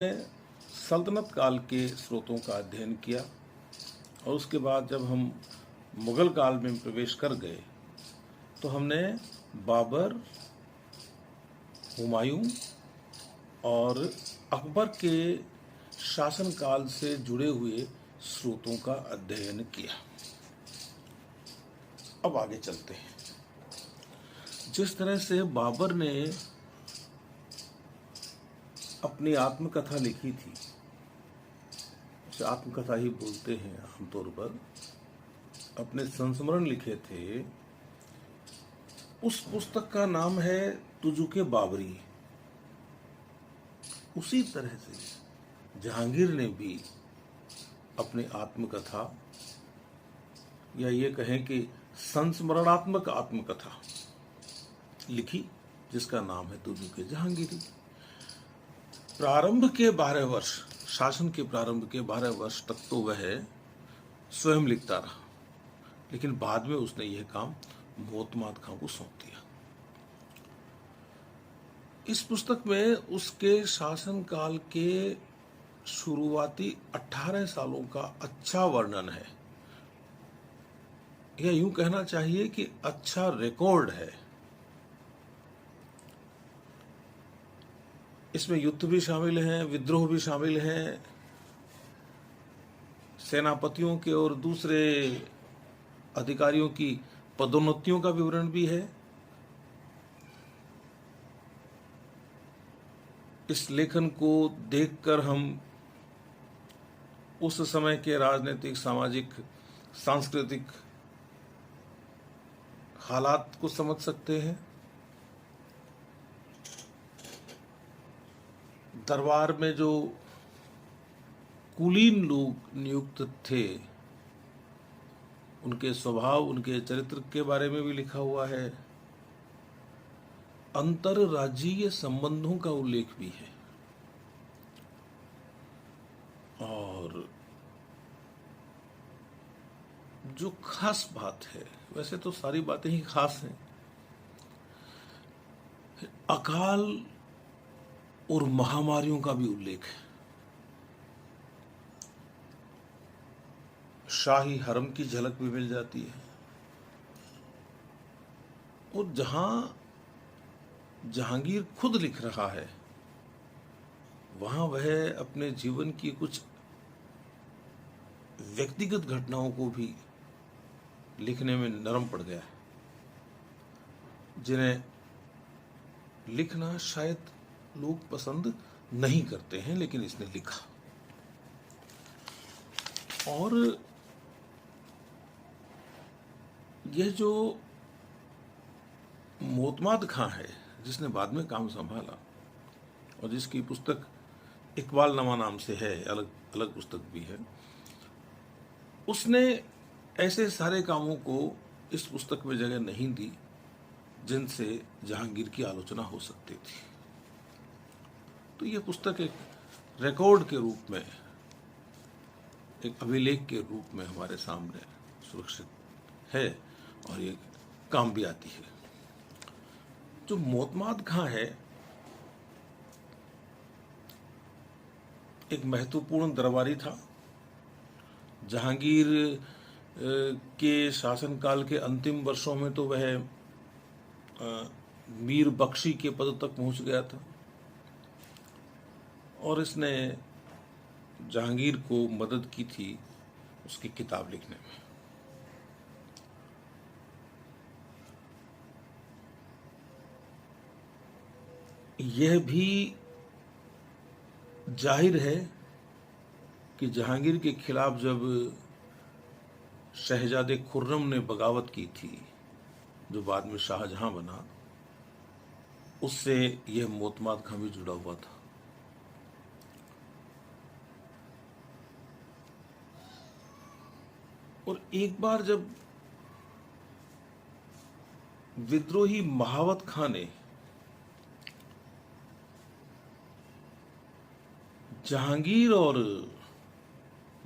सल्तनत काल के स्रोतों का अध्ययन किया और उसके बाद जब हम मुगल काल में प्रवेश कर गए तो हमने बाबर, हुमायूं और अकबर के शासनकाल से जुड़े हुए स्रोतों का अध्ययन किया। अब आगे चलते हैं। जिस तरह से बाबर ने अपनी आत्मकथा लिखी थी, उसे आत्मकथा ही बोलते हैं आमतौर पर, अपने संस्मरण लिखे थे, उस पुस्तक का नाम है तुजुके बाबरी। उसी तरह से जहांगीर ने भी अपनी आत्मकथा या ये कहें कि संस्मरणात्मक आत्मकथा लिखी जिसका नाम है तुजुके जहांगीरी। प्रारंभ के 12 वर्ष, शासन के प्रारंभ के 12 वर्ष तक तो वह स्वयं लिखता रहा, लेकिन बाद में उसने यह काम मोतमाद खां को सौंप दिया। इस पुस्तक में उसके शासनकाल के शुरुआती 18 सालों का अच्छा वर्णन है, या यूं कहना चाहिए कि अच्छा रिकॉर्ड है। इसमें युद्ध भी शामिल हैं, विद्रोह भी शामिल हैं, सेनापतियों के और दूसरे अधिकारियों की पदोन्नतियों का विवरण भी है। इस लेखन को देखकर हम उस समय के राजनीतिक, सामाजिक, सांस्कृतिक हालात को समझ सकते हैं। दरबार में जो कुलीन लोग नियुक्त थे, उनके स्वभाव, उनके चरित्र के बारे में भी लिखा हुआ है। अंतरराज्यीय संबंधों का उल्लेख भी है। और जो खास बात है, वैसे तो सारी बातें ही खास हैं, अकाल और महामारियों का भी उल्लेख है। शाही हरम की झलक भी मिल जाती है। और जहां जहांगीर खुद लिख रहा है, वहां वह अपने जीवन की कुछ व्यक्तिगत घटनाओं को भी लिखने में नरम पड़ गया है, जिन्हें लिखना शायद लोग पसंद नहीं करते हैं, लेकिन इसने लिखा। और यह जो मोतमाद खां है, जिसने बाद में काम संभाला और जिसकी पुस्तक इकबालनामा नाम से है, अलग अलग पुस्तक भी है, उसने ऐसे सारे कामों को इस पुस्तक में जगह नहीं दी जिनसे जहांगीर की आलोचना हो सकती थी। तो यह पुस्तक एक रिकॉर्ड के रूप में, एक अभिलेख के रूप में हमारे सामने सुरक्षित है और ये काम भी आती है। जो मोतमाद खां है, एक महत्वपूर्ण दरबारी था। जहांगीर के शासनकाल के अंतिम वर्षों में तो वह मीर बख्शी के पद तक पहुंच गया था और इसने जहांगीर को मदद की थी उसकी किताब लिखने में। यह भी जाहिर है कि जहांगीर के खिलाफ जब शहजादे खुर्रम ने बगावत की थी, जो बाद में शाहजहां बना, उससे यह मोतमाद खां भी जुड़ा हुआ था। और एक बार जब विद्रोही महावत खां ने जहांगीर और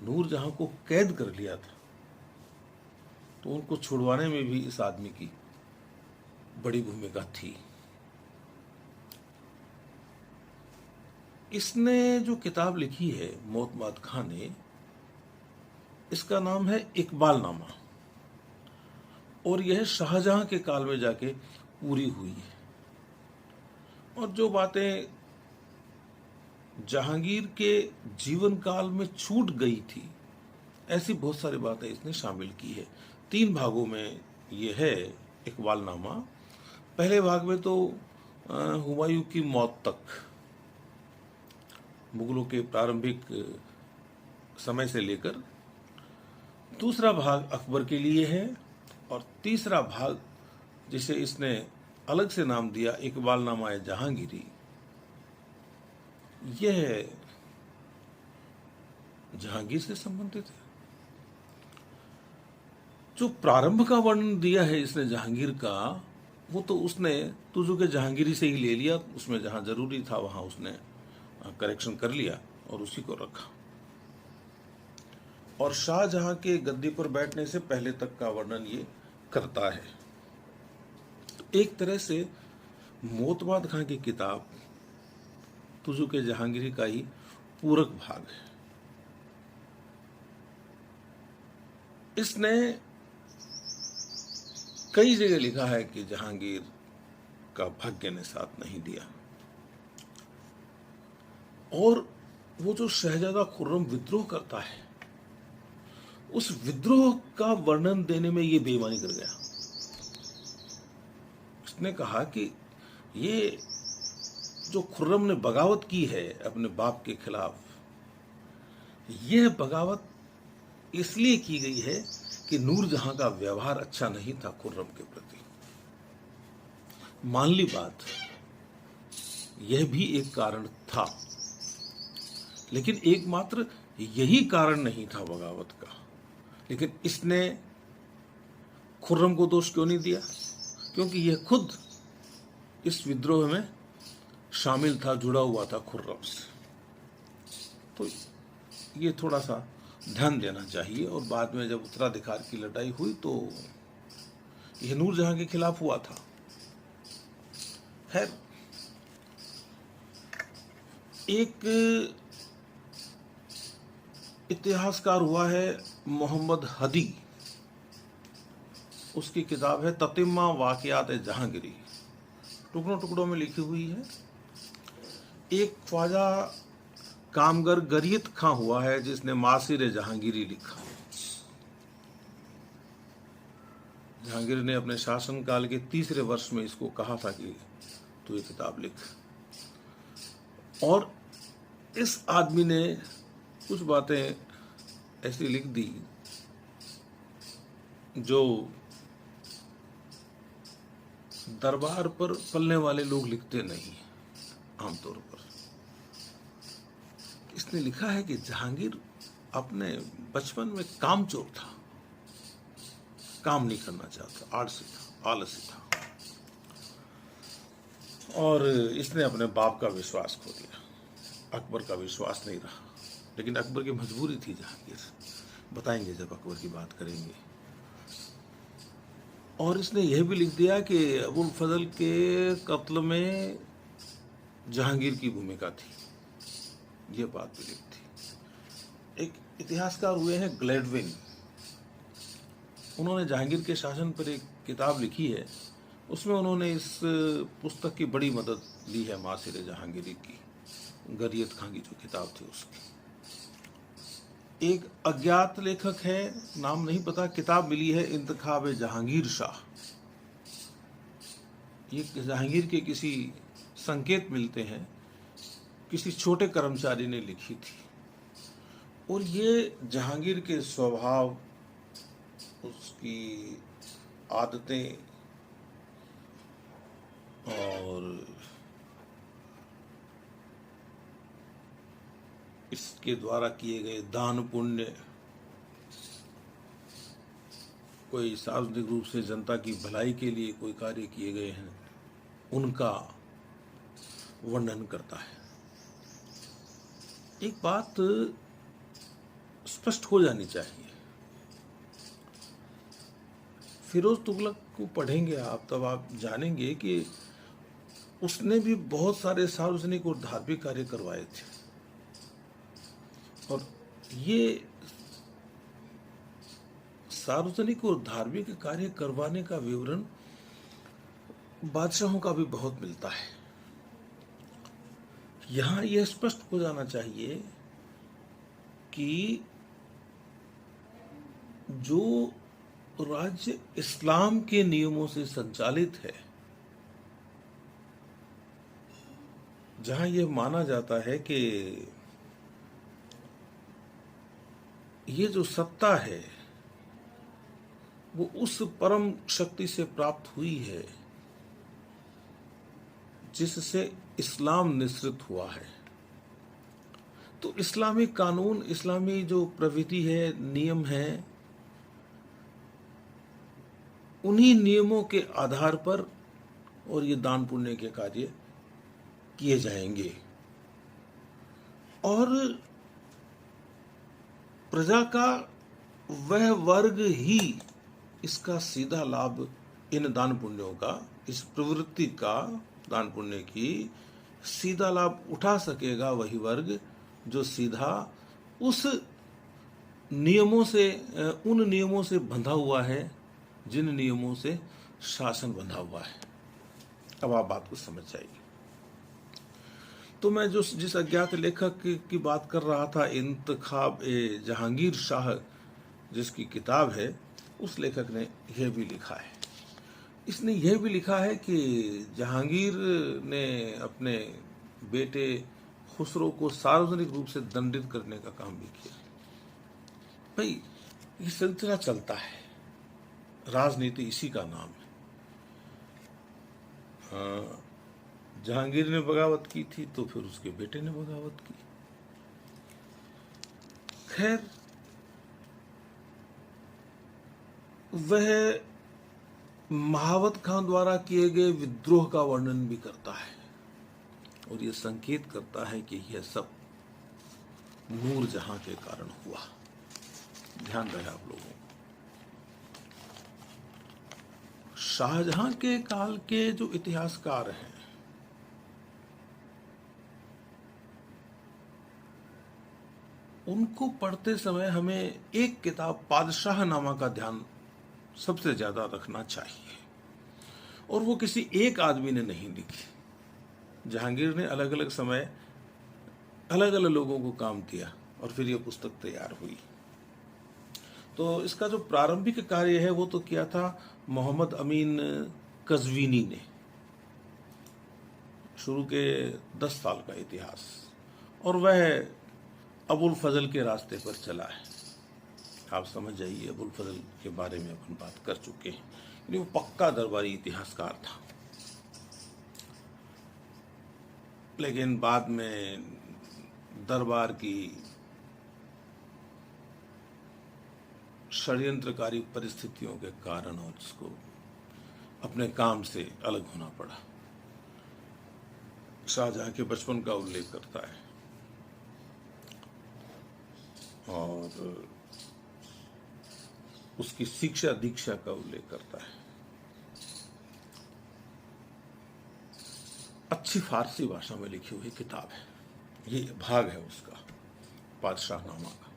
नूरजहां को कैद कर लिया था, तो उनको छुड़वाने में भी इस आदमी की बड़ी भूमिका थी। इसने जो किताब लिखी है मोहतबाद खां ने, इसका नाम है इकबालनामा, और यह शाहजहां के काल में जाके पूरी हुई है। और जो बातें जहांगीर के जीवन काल में छूट गई थी, ऐसी बहुत सारी बातें इसने शामिल की है। 3 भागों में यह है इकबालनामा। पहले भाग में तो हुमायूं की मौत तक, मुगलों के प्रारंभिक समय से लेकर, दूसरा भाग अकबर के लिए है, और तीसरा भाग जिसे इसने अलग से नाम दिया इकबालनामा जहांगीरी, यह जहांगीर से संबंधित है। जो प्रारंभ का वर्णन दिया है इसने जहांगीर का, वो तो उसने तुझू के जहांगीरी से ही ले लिया, उसमें जहां जरूरी था वहां उसने करेक्शन कर लिया और उसी को रखा। और शाहजहां के गद्दी पर बैठने से पहले तक का वर्णन ये करता है। एक तरह से मोतबाद खां की किताब तुझू के जहांगीरी का ही पूरक भाग है। इसने कई जगह लिखा है कि जहांगीर का भाग्य ने साथ नहीं दिया, और वो जो शहजादा खुर्रम विद्रोह करता है, उस विद्रोह का वर्णन देने में ये बेईमानी कर गया। उसने कहा कि ये जो खुर्रम ने बगावत की है अपने बाप के खिलाफ, यह बगावत इसलिए की गई है कि नूरजहां का व्यवहार अच्छा नहीं था खुर्रम के प्रति। मान ली बात, यह भी एक कारण था, लेकिन एकमात्र यही कारण नहीं था बगावत का। लेकिन इसने खुर्रम को दोष क्यों नहीं दिया? क्योंकि यह खुद इस विद्रोह में शामिल था, जुड़ा हुआ था खुर्रम से। तो ये थोड़ा सा ध्यान देना चाहिए। और बाद में जब उत्तराधिकार की लड़ाई हुई तो यह नूरजहां के खिलाफ हुआ था। खैर, एक इतिहासकार हुआ है मोहम्मद हदी, उसकी किताब है ततिम्मा वाक़ियात जहांगीरी, टुकड़ों टुकड़ों में लिखी हुई है। एक ख्वाजा कामगर गरियत खां हुआ है जिसने मासिर जहांगीरी लिखा। जहांगीर ने अपने शासनकाल के 3रे वर्ष में इसको कहा था कि तू ये किताब लिख, और इस आदमी ने कुछ बातें ऐसी लिख दी जो दरबार पर पलने वाले लोग लिखते नहीं आमतौर पर। इसने लिखा है कि जहांगीर अपने बचपन में कामचोर था, काम नहीं करना चाहता, आलसी था, आलसी था, और इसने अपने बाप का विश्वास खो दिया, अकबर का विश्वास नहीं रहा। लेकिन अकबर की मजबूरी थी जहांगीर, बताएंगे जब अकबर की बात करेंगे। और इसने यह भी लिख दिया कि अबुल फजल के कत्ल में जहांगीर की भूमिका थी, यह बात भी लिख थी। एक इतिहासकार हुए हैं ग्लैडविन, उन्होंने जहांगीर के शासन पर एक किताब लिखी है, उसमें उन्होंने इस पुस्तक की बड़ी मदद ली है, मासिर जहांगीरी की, गरियत खां की जो किताब थी उसकी। एक अज्ञात लेखक है, नाम नहीं पता, किताब मिली है इंतखाब जहांगीर शाह। ये जहांगीर के किसी संकेत मिलते हैं, किसी छोटे कर्मचारी ने लिखी थी। और ये जहांगीर के स्वभाव, उसकी आदतें और इसके द्वारा किए गए दान पुण्य, कोई सार्वजनिक रूप से जनता की भलाई के लिए कोई कार्य किए गए हैं, उनका वर्णन करता है। एक बात स्पष्ट हो जानी चाहिए, फिरोज तुगलक को पढ़ेंगे आप तब आप जानेंगे कि उसने भी बहुत सारे सार्वजनिक और धार्मिक कार्य करवाए थे। और ये सार्वजनिक और धार्मिक कार्य करवाने का विवरण बादशाहों का भी बहुत मिलता है। यहां यह स्पष्ट हो जाना चाहिए कि जो राज्य इस्लाम के नियमों से संचालित है, जहां यह माना जाता है कि ये जो सत्ता है वो उस परम शक्ति से प्राप्त हुई है जिससे इस्लाम निश्रित हुआ है, तो इस्लामी कानून, इस्लामी जो प्रवृत्ति है, नियम है, उन्हीं नियमों के आधार पर और ये दान पुण्य के कार्य किए जाएंगे। और प्रजा का वह वर्ग ही इसका सीधा लाभ, इन दान पुण्यों का, इस प्रवृत्ति का, दान पुण्य की सीधा लाभ उठा सकेगा वही वर्ग जो सीधा उस नियमों से, उन नियमों से बंधा हुआ है जिन नियमों से शासन बंधा हुआ है। अब आप बात को समझ जाइए। तो मैं जिस अज्ञात लेखक की बात कर रहा था, इंतखाब ए जहांगीर शाह, जिसकी किताब है, उस लेखक ने यह भी लिखा है। इसने यह भी लिखा है कि जहांगीर ने अपने बेटे खुसरो को सार्वजनिक रूप से दंडित करने का काम भी किया। भाई, ये सिलसिला चलता है, राजनीति इसी का नाम है। जहांगीर ने बगावत की थी तो फिर उसके बेटे ने बगावत की। खैर, वह महावत खां द्वारा किए गए विद्रोह का वर्णन भी करता है और यह संकेत करता है कि यह सब नूर जहां के कारण हुआ। ध्यान रहे आप लोगों को, शाहजहां के काल के जो इतिहासकार हैं, उनको पढ़ते समय हमें एक किताब पादशाहनामा का ध्यान सबसे ज्यादा रखना चाहिए। और वो किसी एक आदमी ने नहीं लिखी। जहांगीर ने अलग अलग समय अलग अलग लोगों को काम दिया और फिर ये पुस्तक तैयार हुई। तो इसका जो प्रारंभिक कार्य है वो तो किया था मोहम्मद अमीन कज़वीनी ने। शुरू के 10 साल का इतिहास, और वह अबुल फजल के रास्ते पर चला है। आप समझ जाइए, अबुल फजल के बारे में अपन बात कर चुके हैं। यानी वो पक्का दरबारी इतिहासकार था, लेकिन बाद में दरबार की षड्यंत्रकारी परिस्थितियों के कारण और उसको अपने काम से अलग होना पड़ा। शाहजहां के बचपन का उल्लेख करता है और उसकी शिक्षा दीक्षा का उल्लेख करता है। अच्छी फारसी भाषा में लिखी हुई किताब है, ये भाग है उसका, पादशाहनामा का।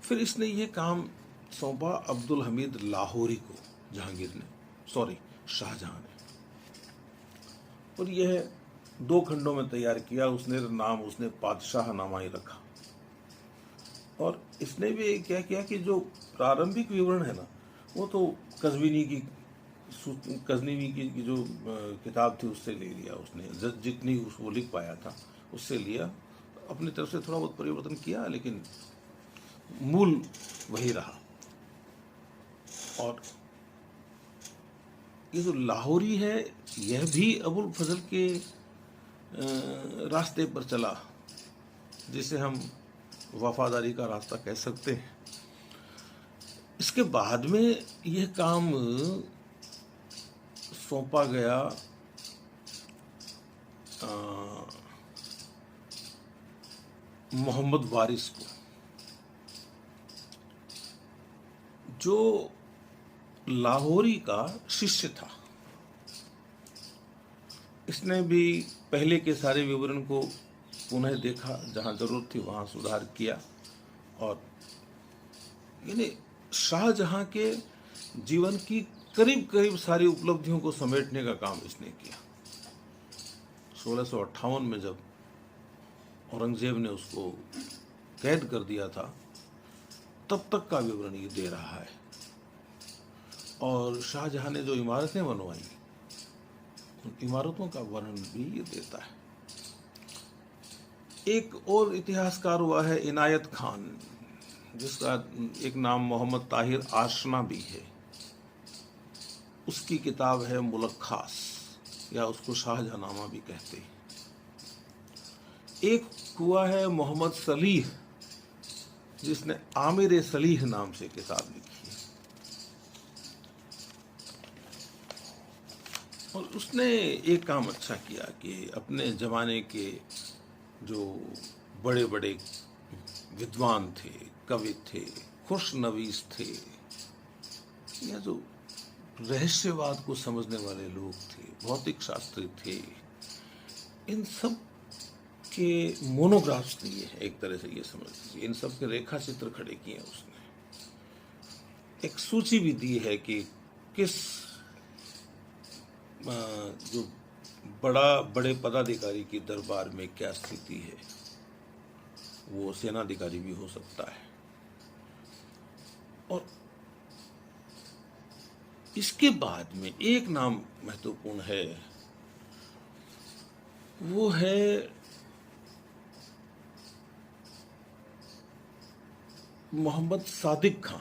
फिर इसने ये काम सौंपा अब्दुल हमीद लाहौरी को, जहांगीर ने, सॉरी शाहजहां ने, और यह 2 खंडों में तैयार किया। उसने पादशाहनामा ही रखा। और इसने भी क्या किया कि जो प्रारंभिक विवरण है ना, वो तो कज़वीनी की जो किताब थी उससे ले लिया उसने, जितनी वो लिख पाया था उससे लिया, अपनी तरफ से थोड़ा बहुत परिवर्तन किया, लेकिन मूल वही रहा। और ये जो लाहौरी है, यह भी अबुल फजल के रास्ते पर चला, जिसे हम वफादारी का रास्ता कह सकते हैं। इसके बाद में यह काम सौंपा गया मोहम्मद वारिस को, जो लाहौरी का शिष्य था। इसने भी पहले के सारे विवरण को पुनः देखा, जहाँ जरूरत थी वहाँ सुधार किया, और यानी शाहजहां के जीवन की करीब करीब सारी उपलब्धियों को समेटने का काम इसने किया। 1658 में जब औरंगजेब ने उसको कैद कर दिया था, तब तक का विवरण ये दे रहा है। और शाहजहां ने जो इमारतें बनवाई, उन इमारतों का वर्णन भी ये देता है। एक और इतिहासकार हुआ है इनायत खान, जिसका एक नाम मोहम्मद ताहिर आशना भी है। उसकी किताब है मुलख्खास, या उसको शाहजहांनामा भी कहते हैं। एक हुआ है मोहम्मद सलीह, जिसने आमिर सलीह नाम से किताब लिखी है, और उसने एक काम अच्छा किया कि अपने जमाने के जो बड़े बड़े विद्वान थे, कवि थे, खुशनवीस थे, या जो रहस्यवाद को समझने वाले लोग थे, भौतिक शास्त्री थे, इन सब के मोनोग्राफ्स दिए हैं, एक तरह से ये समझ लीजिए। इन सब के रेखा चित्र खड़े किए हैं उसने। एक सूची भी दी है कि किस जो बड़े पदाधिकारी की दरबार में क्या स्थिति है। वो सेनाधिकारी भी हो सकता है। और इसके बाद में एक नाम महत्वपूर्ण है, वो है मोहम्मद सादिक खां,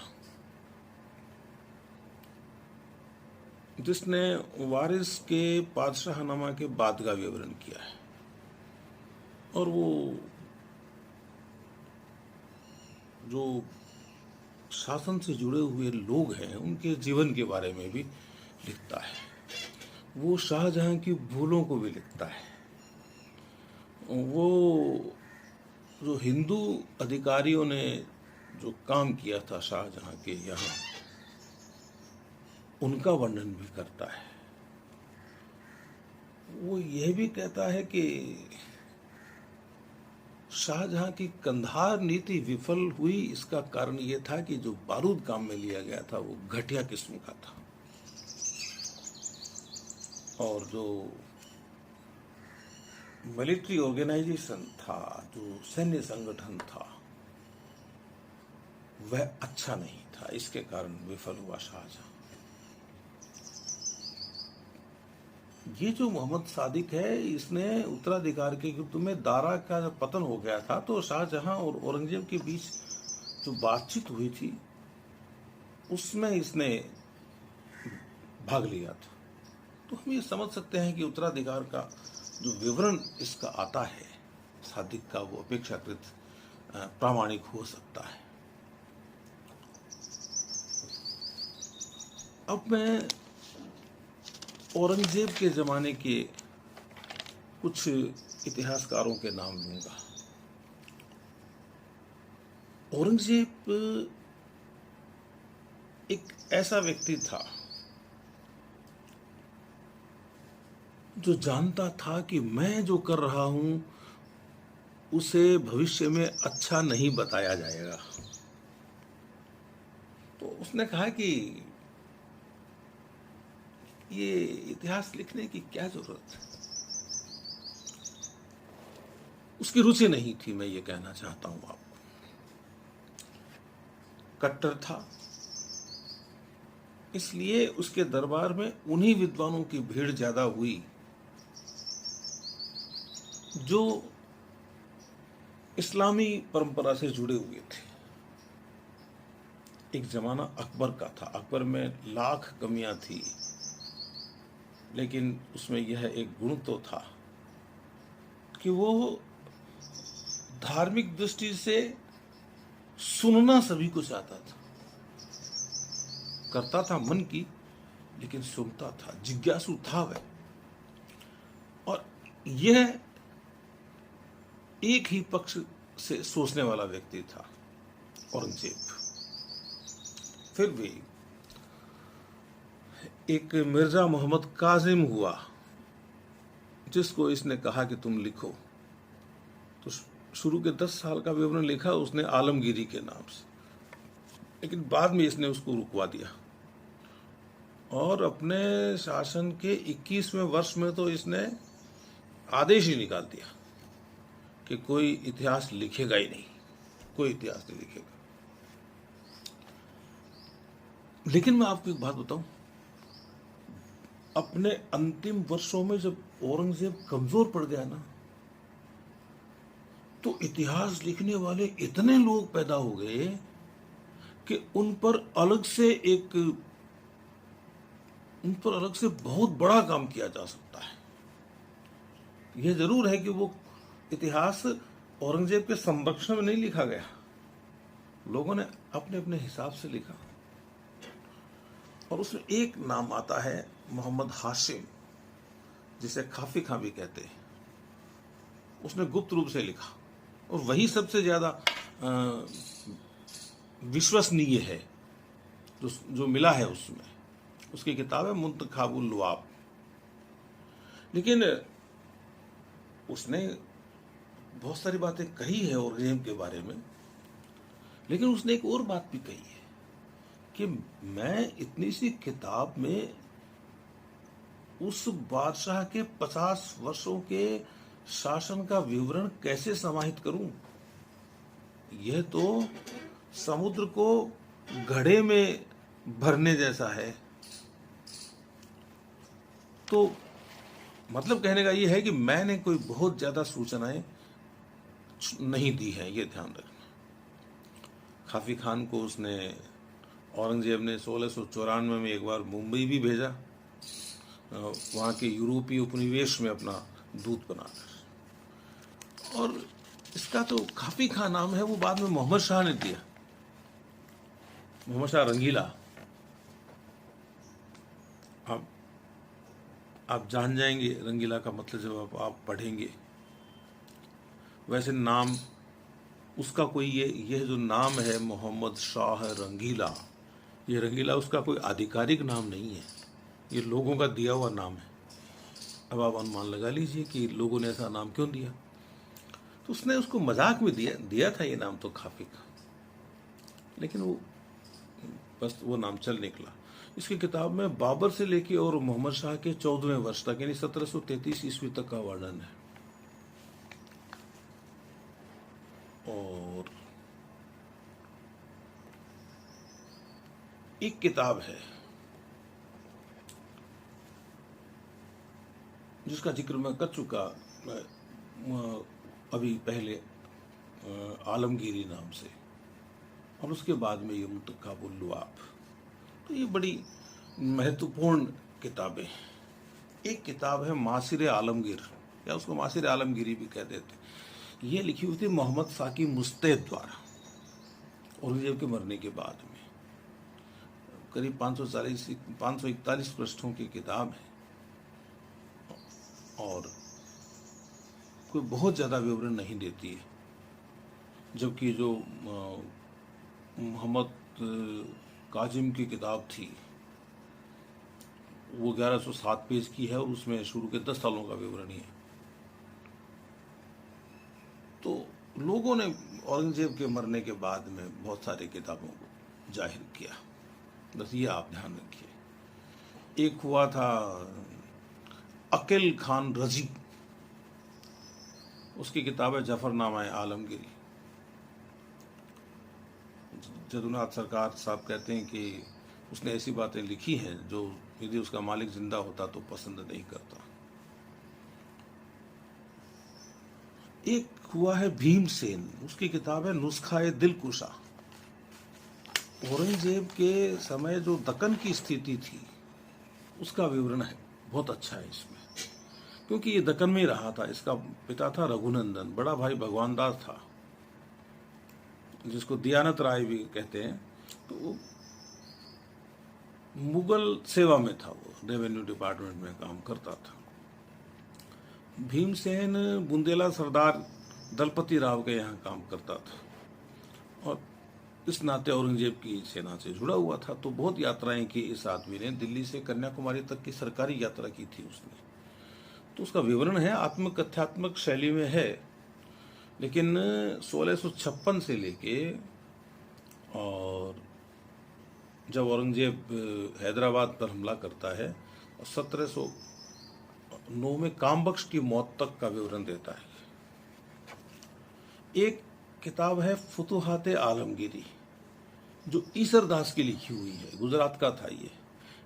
जिसने वारिस के पादशाहनामा के बाद का विवरण किया है। और वो जो शासन से जुड़े हुए लोग हैं, उनके जीवन के बारे में भी लिखता है। वो शाहजहां की भूलों को भी लिखता है। वो जो हिंदू अधिकारियों ने जो काम किया था शाहजहां के यहाँ, उनका वर्णन भी करता है। वो यह भी कहता है कि शाहजहां की कंधार नीति विफल हुई, इसका कारण यह था कि जो बारूद काम में लिया गया था वो घटिया किस्म का था, और जो मिलिट्री ऑर्गेनाइजेशन था, जो सैन्य संगठन था, वह अच्छा नहीं था। इसके कारण विफल हुआ शाहजहां। ये जो मोहम्मद सादिक है, इसने उत्तराधिकार के युद्ध में दारा का जब पतन हो गया था, तो शाहजहां और औरंगजेब के बीच जो बातचीत हुई थी, उसमें इसने भाग लिया था। तो हम ये समझ सकते हैं कि उत्तराधिकार का जो विवरण इसका आता है सादिक का, वो अपेक्षाकृत प्रामाणिक हो सकता है। अब मैं औरंगजेब के ज़माने के कुछ इतिहासकारों के नाम लूँगा। औरंगजेब एक ऐसा व्यक्ति था जो जानता था कि मैं जो कर रहा हूँ उसे भविष्य में अच्छा नहीं बताया जाएगा। तो उसने कहा कि ये इतिहास लिखने की क्या जरूरत है। उसकी रुचि नहीं थी, मैं ये कहना चाहता हूं आपको। कट्टर था, इसलिए उसके दरबार में उन्हीं विद्वानों की भीड़ ज्यादा हुई जो इस्लामी परंपरा से जुड़े हुए थे। एक जमाना अकबर का था, अकबर में लाख कमियां थी, लेकिन उसमें यह एक गुण तो था कि वो धार्मिक दृष्टि से सुनना सभी को चाहता था। करता था मन की, लेकिन सुनता था, जिज्ञासु था वह। और यह एक ही पक्ष से सोचने वाला व्यक्ति था औरंगजेब। फिर भी एक मिर्जा मोहम्मद काजिम हुआ, जिसको इसने कहा कि तुम लिखो, तो शुरू के 10 साल का विवरण लिखा उसने आलमगीरी के नाम से, लेकिन बाद में इसने उसको रुकवा दिया और अपने शासन के 21वें वर्ष में तो इसने आदेश ही निकाल दिया कि कोई इतिहास लिखेगा ही नहीं, कोई इतिहास नहीं लिखेगा। लेकिन मैं आपको एक बात बताऊं, अपने अंतिम वर्षों में जब औरंगजेब कमजोर पड़ गया ना, तो इतिहास लिखने वाले इतने लोग पैदा हो गए कि उन पर अलग से बहुत बड़ा काम किया जा सकता है। यह जरूर है कि वो इतिहास औरंगजेब के संरक्षण में नहीं लिखा गया, लोगों ने अपने अपने हिसाब से लिखा। और उसमें एक नाम आता है मोहम्मद हाशिम, जिसे खाफी खां भी कहते हैं। उसने गुप्त रूप से लिखा और वही सबसे ज्यादा विश्वसनीय है जो मिला है उसमें। उसकी किताब है मुंतखाबुल लुआब। लेकिन उसने बहुत सारी बातें कही है औरंगजेब के बारे में, लेकिन उसने एक और बात भी कही है कि मैं इतनी सी किताब में उस बादशाह के 50 वर्षों के शासन का विवरण कैसे समाहित करूं। यह तो समुद्र को घड़े में भरने जैसा है। तो मतलब कहने का यह है कि मैंने कोई बहुत ज्यादा सूचनाएं नहीं दी है, ये ध्यान रखना। खाफी खान को उसने औरंगजेब ने 1694 में एक बार मुंबई भी भेजा, वहाँ के यूरोपीय उपनिवेश में अपना दूत बनाकर। और इसका तो खाफी खान नाम है, वो बाद में मोहम्मद शाह ने दिया, मोहम्मद शाह रंगीला। आप जान जाएंगे रंगीला का मतलब जब आप पढ़ेंगे। वैसे नाम उसका कोई ये जो नाम है मोहम्मद शाह रंगीला, ये रंगीला उसका कोई आधिकारिक नाम नहीं है, ये लोगों का दिया हुआ नाम है। अब आप अनुमान लगा लीजिए कि लोगों ने ऐसा नाम क्यों दिया। तो उसने उसको मजाक में दिया था ये नाम तो खाफी का, लेकिन वो बस वो नाम चल निकला। इसकी किताब में बाबर से लेके और मोहम्मद शाह के 14वें वर्ष तक यानी 1733 ईस्वी तक का वर्णन है। और एक किताब है जिसका जिक्र मैं कर चुका अभी पहले, आलमगीरी नाम से, और उसके बाद में ये मुंतखाबुल लुआब। तो ये बड़ी महत्वपूर्ण किताबें। एक किताब है मासिर आलमगीर, या उसको मासिर आलमगीरी भी कह देते। ये लिखी हुई थी मोहम्मद साकी मुस्तैद द्वारा औरंगजेब के मरने के बाद में। करीब 541 पृष्ठों की किताब है और कोई बहुत ज़्यादा विवरण नहीं देती है, जबकि जो मोहम्मद काजिम की किताब थी वो 1107 पेज की है और उसमें शुरू के 10 सालों का विवरण ही है। तो लोगों ने औरंगजेब के मरने के बाद में बहुत सारी किताबों को जाहिर किया, बस ये आप ध्यान रखिए। एक हुआ था अकिल खान रजी, उसकी किताब है जफरनामा आलमगीरी। जदुनाथ सरकार साहब कहते हैं कि उसने ऐसी बातें लिखी हैं जो यदि उसका मालिक जिंदा होता तो पसंद नहीं करता। एक हुआ है भीमसेन, उसकी किताब है नुस्खा-ए दिलकुशा। औरंगजेब के समय जो दक्कन की स्थिति थी उसका विवरण है, बहुत अच्छा है इसमें, क्योंकि ये दक्कन में ही रहा था। इसका पिता था रघुनंदन, बड़ा भाई भगवान दास था, जिसको दयानत राय भी कहते हैं। तो वो मुगल सेवा में था, वो रेवेन्यू डिपार्टमेंट में काम करता था। भीमसेन बुंदेला सरदार दलपति राव के यहाँ काम करता था और इस नाते औरंगजेब की सेना से जुड़ा हुआ था। तो बहुत यात्राएं की इस आदमी ने, दिल्ली से कन्याकुमारी तक की सरकारी यात्रा की थी उसने। तो उसका विवरण है, आत्मकथ्यात्मक शैली में है, लेकिन 1656 से लेके और जब औरंगजेब हैदराबाद पर हमला करता है और 1709 में कामबख्श की मौत तक का विवरण देता है। एक किताब है फुतुहाते आलमगीरी, जो ईसरदास की लिखी हुई है, गुजरात का था ये,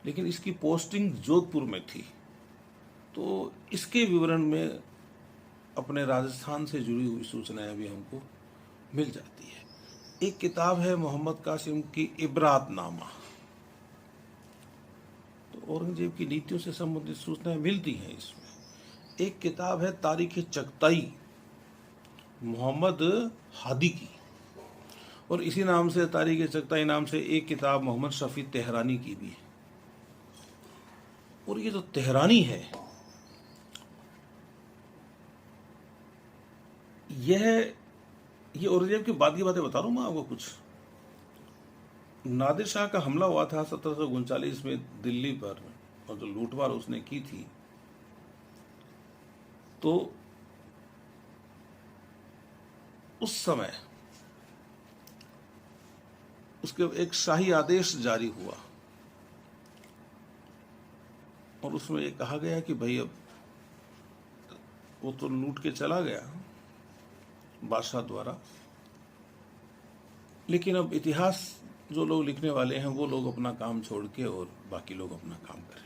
लेकिन इसकी पोस्टिंग जोधपुर में थी, तो इसके विवरण में अपने राजस्थान से जुड़ी हुई सूचनाएं भी हमको मिल जाती है। एक किताब है मोहम्मद कासिम की इबरातनामा, तो औरंगजेब की नीतियों से संबंधित सूचनाएं मिलती हैं इसमें। एक किताब है तारीख चगताई मोहम्मद हादी की, और इसी नाम से तारीख चगताई नाम से एक किताब मोहम्मद शफी तेहरानी की भी है। और ये जो तेहरानी है, ये औरंगजेब की बाद की बातें बता रहा हूं मैं आपको कुछ। नादिर शाह का हमला हुआ था 1739 में दिल्ली पर, और जो लूटमार उसने की थी, तो उस समय उसके एक शाही आदेश जारी हुआ और उसमें ये कहा गया कि भाई अब वो तो लूट के चला गया बादशाह द्वारा, लेकिन अब इतिहास जो लोग लिखने वाले हैं वो लोग अपना काम छोड़ के और बाकी लोग अपना काम करें।